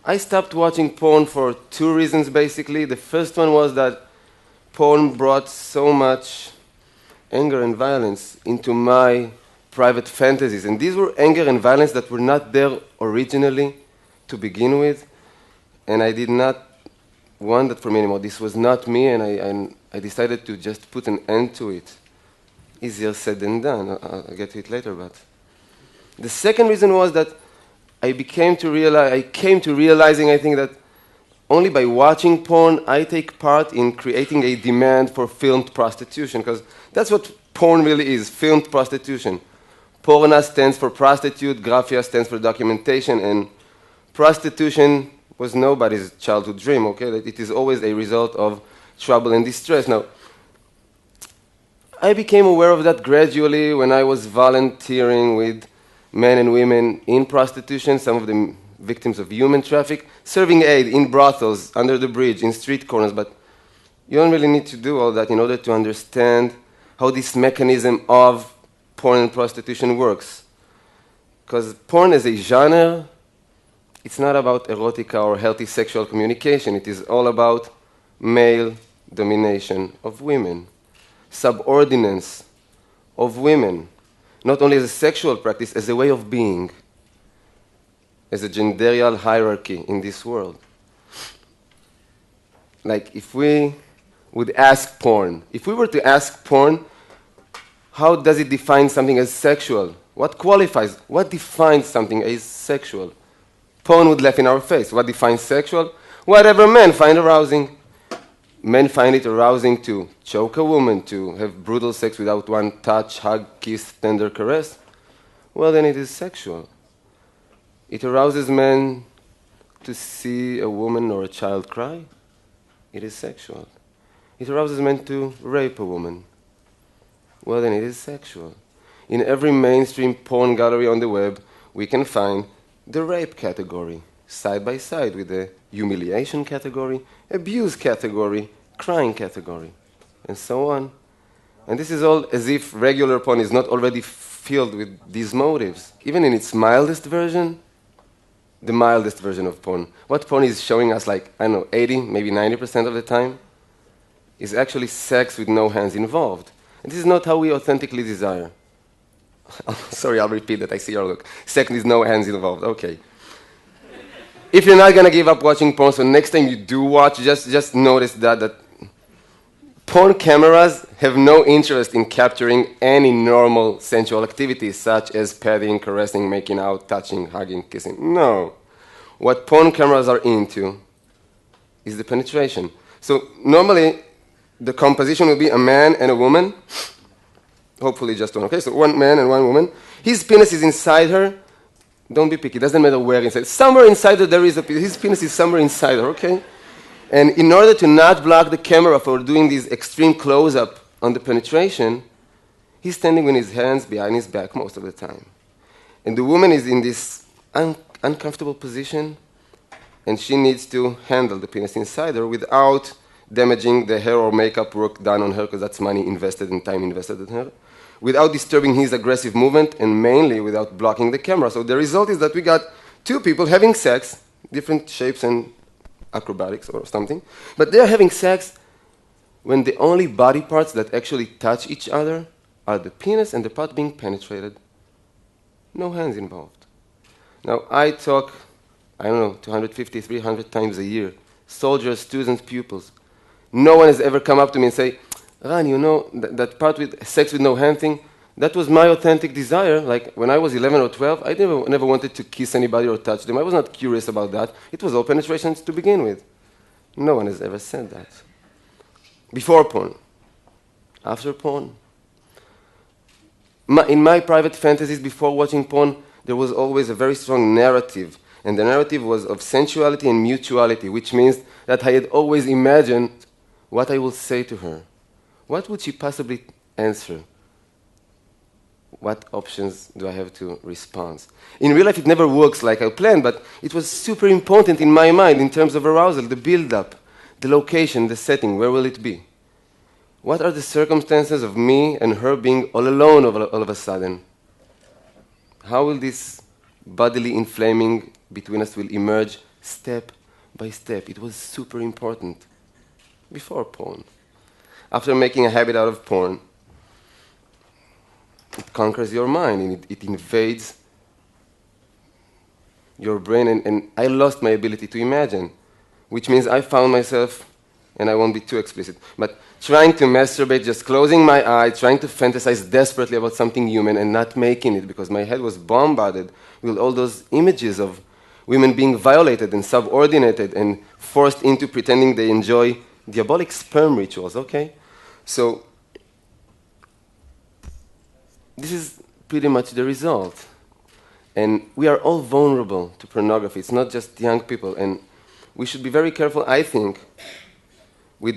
I stopped watching porn for two reasons, basically. The first one was that porn brought so much anger and violence into my private fantasies. And these were anger and violence that were not there originally to begin with. And I did not want that for me anymore. This was not me, and I decided to just put an end to it. Easier said than done. I'll get to it later, but the second reason was that I came to realizing, I think, that only by watching porn, I take part in creating a demand for filmed prostitution, because that's what porn really is, filmed prostitution. Porna stands for prostitute, graphia stands for documentation, and prostitution was nobody's childhood dream, okay? That it is always a result of trouble and distress. Now, I became aware of that gradually when I was volunteering with men and women in prostitution, some of them victims of human traffic, serving aid in brothels, under the bridge, in street corners. But you don't really need to do all that in order to understand how this mechanism of porn and prostitution works. Because porn as a genre, it's not about erotica or healthy sexual communication. It is all about male domination of women, subordinance of women, not only as a sexual practice, as a way of being, as a genderial hierarchy in this world. Like, if we would ask porn, if we were to ask porn, how does it define something as sexual? What qualifies, what defines something as sexual? Porn would laugh in our face. What defines sexual? Whatever men find arousing. Men find it arousing to choke a woman, to have brutal sex without one touch, hug, kiss, tender caress. Well, then it is sexual. It arouses men to see a woman or a child cry. It is sexual. It arouses men to rape a woman. Well, then it is sexual. In every mainstream porn gallery on the web, we can find the rape category, side by side with the humiliation category, abuse category, crying category, and so on. And this is all as if regular porn is not already filled with these motives. Even in its mildest version, the mildest version of porn, what porn is showing us, like, I don't know, 80, maybe 90% of the time, is actually sex with no hands involved. And this is not how we authentically desire. Sorry, I'll repeat that. I see your look. Sex with no hands involved. Okay. If you're not going to give up watching porn, so next time you do watch, just notice that porn cameras have no interest in capturing any normal sensual activities, such as petting, caressing, making out, touching, hugging, kissing. No. What porn cameras are into is the penetration. So normally, the composition will be a man and a woman. Hopefully just one. Okay, so one man and one woman. His penis is inside her. Don't be picky. It doesn't matter where inside. Somewhere inside her there is a penis. His penis is somewhere inside her, okay? And in order to not block the camera for doing this extreme close-up on the penetration, he's standing with his hands behind his back most of the time. And the woman is in this uncomfortable position, and she needs to handle the penis inside her without damaging the hair or makeup work done on her, because that's money invested and time invested in her, without disturbing his aggressive movement, and mainly without blocking the camera. So the result is that we got two people having sex, different shapes and acrobatics or something, but they're having sex when the only body parts that actually touch each other are the penis and the part being penetrated. No hands involved. Now, I talk, I don't know, 250, 300 times a year. Soldiers, students, pupils. No one has ever come up to me and say, Ran, you know, that part with sex with no hand thing, that was my authentic desire. Like, when I was 11 or 12, I never wanted to kiss anybody or touch them. I was not curious about that. It was all penetrations to begin with. No one has ever said that. Before porn. After porn. In my private fantasies before watching porn, there was always a very strong narrative. And the narrative was of sensuality and mutuality, which means that I had always imagined what I will say to her. What would she possibly answer? What options do I have to respond? In real life, it never works like I planned, but it was super important in my mind in terms of arousal, the build-up, the location, the setting, where will it be? What are the circumstances of me and her being all alone all of a sudden? How will this bodily inflaming between us will emerge step by step. It was super important before porn. After making a habit out of porn, it conquers your mind and it invades your brain, and I lost my ability to imagine, which means I found myself, and I won't be too explicit, but trying to masturbate, just closing my eyes, trying to fantasize desperately about something human and not making it because my head was bombarded with all those images of women being violated and subordinated and forced into pretending they enjoy diabolic sperm rituals, okay? So this is pretty much the result. And we are all vulnerable to pornography. It's not just young people. And we should be very careful, I think, with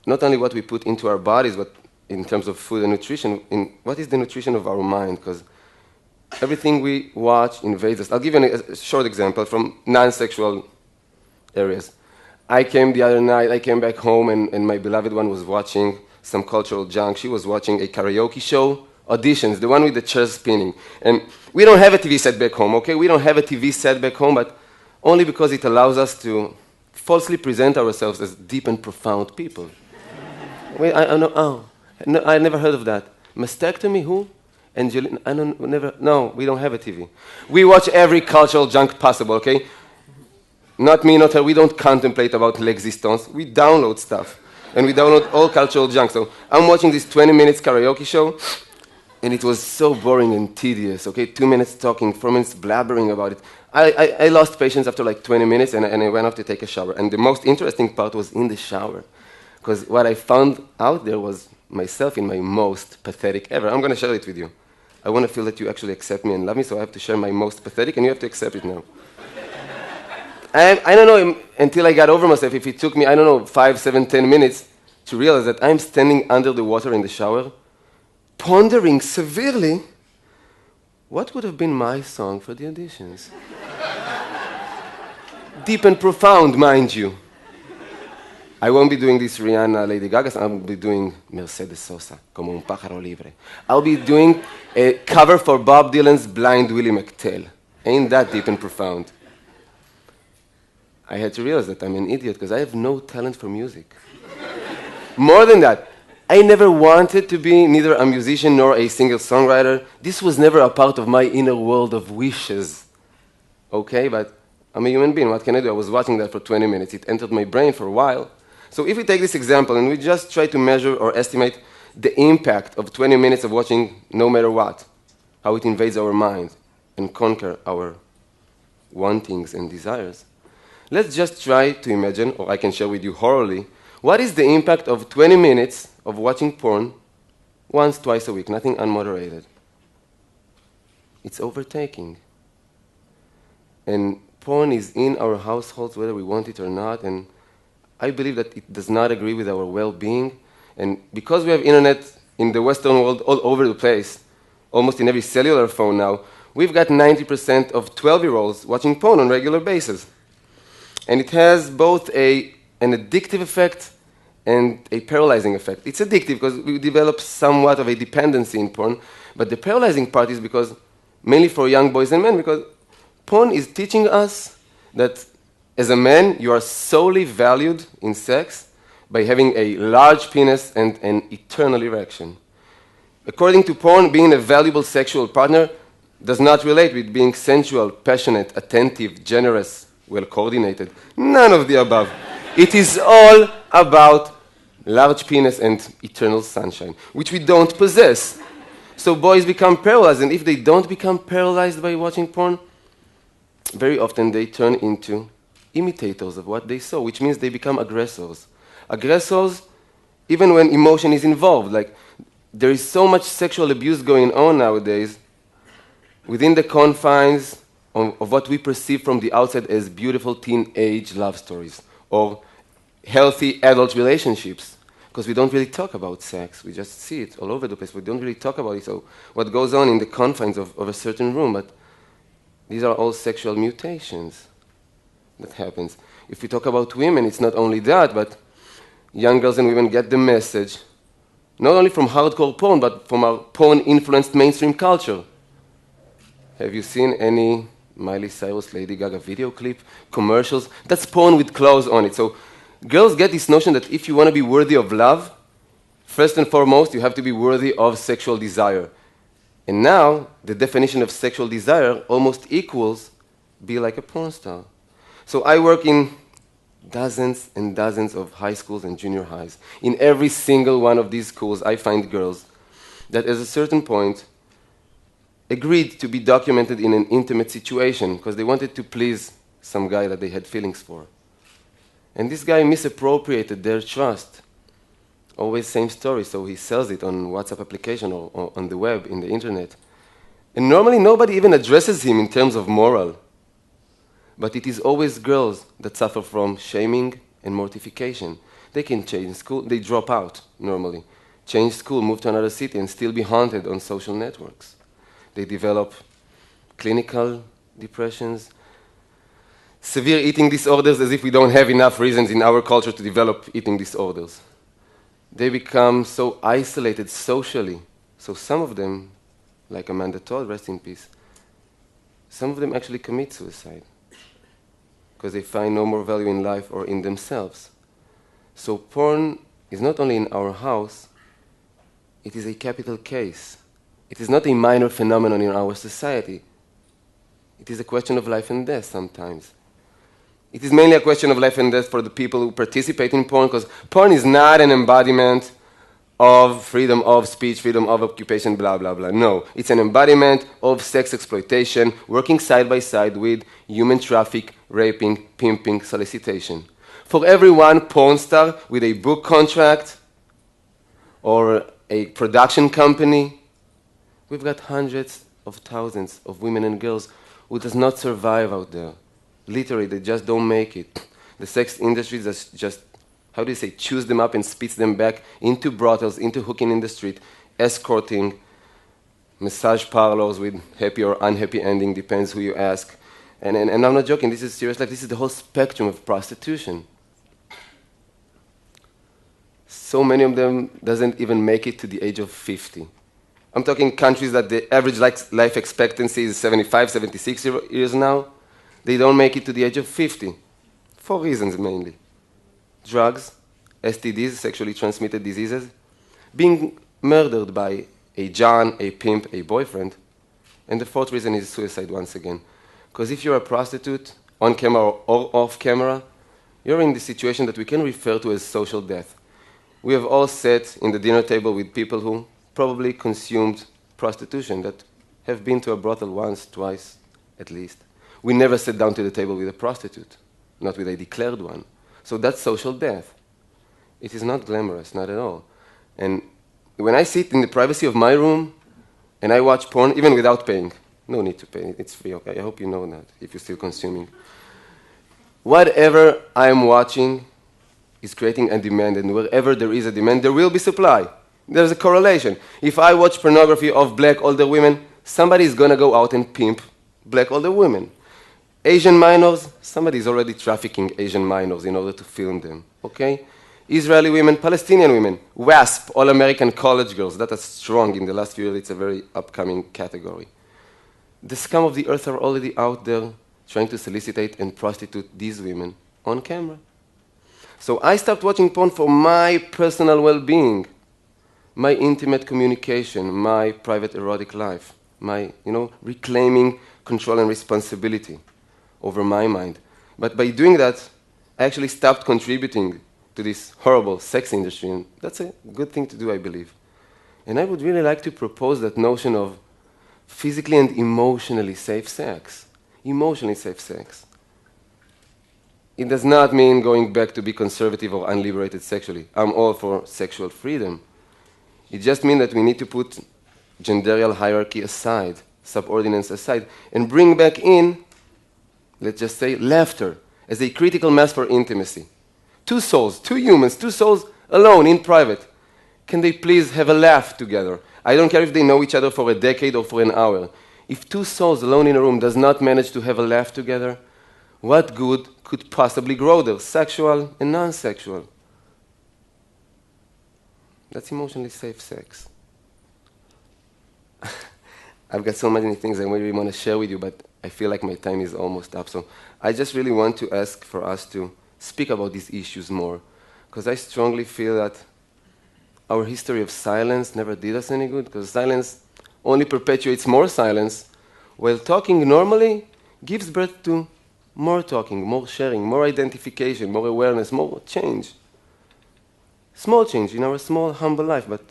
not only what we put into our bodies, but in terms of food and nutrition, in what is the nutrition of our mind? Because everything we watch invades us. I'll give you a short example from non-sexual areas. I came back home, and my beloved one was watching some cultural junk. She was watching a karaoke show, auditions, the one with the chairs spinning. And we don't have a TV set back home, okay? We don't have a TV set back home, but only because it allows us to falsely present ourselves as deep and profound people. Wait, I never heard of that. Mastectomy, who? Angelina, no, we don't have a TV. We watch every cultural junk possible, okay? Not me, not her, we don't contemplate about l'existence. We download stuff, and we download all cultural junk. So I'm watching this 20 minutes karaoke show, and it was so boring and tedious, okay? 2 minutes talking, 4 minutes blabbering about it. I lost patience after like 20 minutes, and I went off to take a shower. And the most interesting part was in the shower, because what I found out there was myself in my most pathetic ever. I'm going to share it with you. I want to feel that you actually accept me and love me, so I have to share my most pathetic, and you have to accept it now. I don't know until I got over myself if it took me, 5, 7, 10 minutes to realize that I'm standing under the water in the shower, pondering severely what would have been my song for the auditions. Deep and profound, mind you. I won't be doing this Rihanna, Lady Gaga, I'll be doing Mercedes Sosa, Como un pájaro libre. I'll be doing a cover for Bob Dylan's Blind Willie McTell. Ain't that deep and profound? I had to realize that I'm an idiot because I have no talent for music. More than that, I never wanted to be neither a musician nor a singer-songwriter. This was never a part of my inner world of wishes. Okay, but I'm a human being. What can I do? I was watching that for 20 minutes. It entered my brain for a while. So if we take this example and we just try to measure or estimate the impact of 20 minutes of watching no matter what, how it invades our mind and conquer our wantings and desires, let's just try to imagine, or I can share with you orally, what is the impact of 20 minutes of watching porn once, twice a week, nothing unmoderated? It's overtaking. And porn is in our households whether we want it or not, and I believe that it does not agree with our well-being. And because we have internet in the Western world all over the place, almost in every cellular phone now, we've got 90% of 12-year-olds watching porn on a regular basis. And it has both an addictive effect and a paralyzing effect. It's addictive because we develop somewhat of a dependency in porn, but the paralyzing part is because, mainly for young boys and men, because porn is teaching us that as a man, you are solely valued in sex by having a large penis and an eternal erection. According to porn, being a valuable sexual partner does not relate with being sensual, passionate, attentive, generous, well-coordinated. None of the above. It is all about large penis and eternal sunshine, which we don't possess. So boys become paralyzed, and if they don't become paralyzed by watching porn, very often they turn into imitators of what they saw, which means they become aggressors. Aggressors, even when emotion is involved. Like, there is so much sexual abuse going on nowadays within the confines of what we perceive from the outside as beautiful teenage love stories or healthy adult relationships, because we don't really talk about sex. We just see it all over the place. We don't really talk about it. So what goes on in the confines of a certain room, but these are all sexual mutations that happens. If we talk about women, it's not only that, but young girls and women get the message, not only from hardcore porn, but from our porn-influenced mainstream culture. Have you seen any Miley Cyrus, Lady Gaga video clip, commercials. That's porn with clothes on it. So girls get this notion that if you want to be worthy of love, first and foremost, you have to be worthy of sexual desire. And now, the definition of sexual desire almost equals be like a porn star. So I work in dozens and dozens of high schools and junior highs. In every single one of these schools, I find girls that at a certain point agreed to be documented in an intimate situation because they wanted to please some guy that they had feelings for. And this guy misappropriated their trust. Always same story, so he sells it on WhatsApp application or on the web, in the internet. And normally nobody even addresses him in terms of moral. But it is always girls that suffer from shaming and mortification. They can change school, they drop out normally. Change school, move to another city, and still be haunted on social networks. They develop clinical depressions, severe eating disorders, as if we don't have enough reasons in our culture to develop eating disorders. They become so isolated socially. So some of them, like Amanda Todd, rest in peace, some of them actually commit suicide because they find no more value in life or in themselves. So porn is not only in our house, it is a capital case. It is not a minor phenomenon in our society. It is a question of life and death sometimes. It is mainly a question of life and death for the people who participate in porn, because porn is not an embodiment of freedom of speech, freedom of occupation, blah, blah, blah. No, it's an embodiment of sex exploitation, working side by side with human traffic, raping, pimping, solicitation. For every one porn star with a book contract or a production company, we've got hundreds of thousands of women and girls who does not survive out there. Literally, they just don't make it. The sex industry just, how do you say, chews them up and spits them back into brothels, into hooking in the street, escorting, massage parlors with happy or unhappy ending, depends who you ask. And I'm not joking, this is serious life. This is the whole spectrum of prostitution. So many of them doesn't even make it to the age of 50. I'm talking countries that the average life expectancy is 75, 76 years now. They don't make it to the age of 50, for reasons mainly. Drugs, STDs, sexually transmitted diseases, being murdered by a John, a pimp, a boyfriend. And the fourth reason is suicide once again. Because if you're a prostitute, on camera or off camera, you're in the situation that we can refer to as social death. We have all sat in the dinner table with people who probably consumed prostitution, that have been to a brothel once, twice, at least. We never sat down to the table with a prostitute, not with a declared one. So that's social death. It is not glamorous, not at all. And when I sit in the privacy of my room and I watch porn, even without paying, no need to pay, it's free, okay? I hope you know that, if you're still consuming. Whatever I'm watching is creating a demand, and wherever there is a demand, there will be supply. There's a correlation. If I watch pornography of black older women, somebody is going to go out and pimp black older women. Asian minors, somebody is already trafficking Asian minors in order to film them, okay? Israeli women, Palestinian women, WASP, all-American college girls, that is strong in the last few years, it's a very upcoming category. The scum of the earth are already out there trying to solicitate and prostitute these women on camera. So I stopped watching porn for my personal well-being, my intimate communication, my private erotic life, my, reclaiming control and responsibility over my mind. But by doing that, I actually stopped contributing to this horrible sex industry, and that's a good thing to do, I believe. And I would really like to propose that notion of physically and emotionally safe sex. Emotionally safe sex. It does not mean going back to be conservative or unliberated sexually. I'm all for sexual freedom. It just means that we need to put genderial hierarchy aside, subordinates aside, and bring back in, let's just say, laughter as a critical mass for intimacy. Two souls, two humans, two souls alone in private. Can they please have a laugh together? I don't care if they know each other for a decade or for an hour. If two souls alone in a room does not manage to have a laugh together, what good could possibly grow there, sexual and non-sexual? That's emotionally safe sex. I've got so many things I really want to share with you, but I feel like my time is almost up. So I just really want to ask for us to speak about these issues more, because I strongly feel that our history of silence never did us any good, because silence only perpetuates more silence, while talking normally gives birth to more talking, more sharing, more identification, more awareness, more change. Small change in our small, humble life, but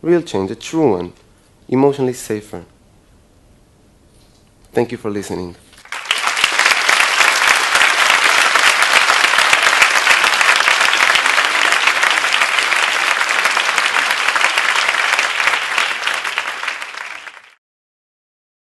real change, a true one, emotionally safer. Thank you for listening.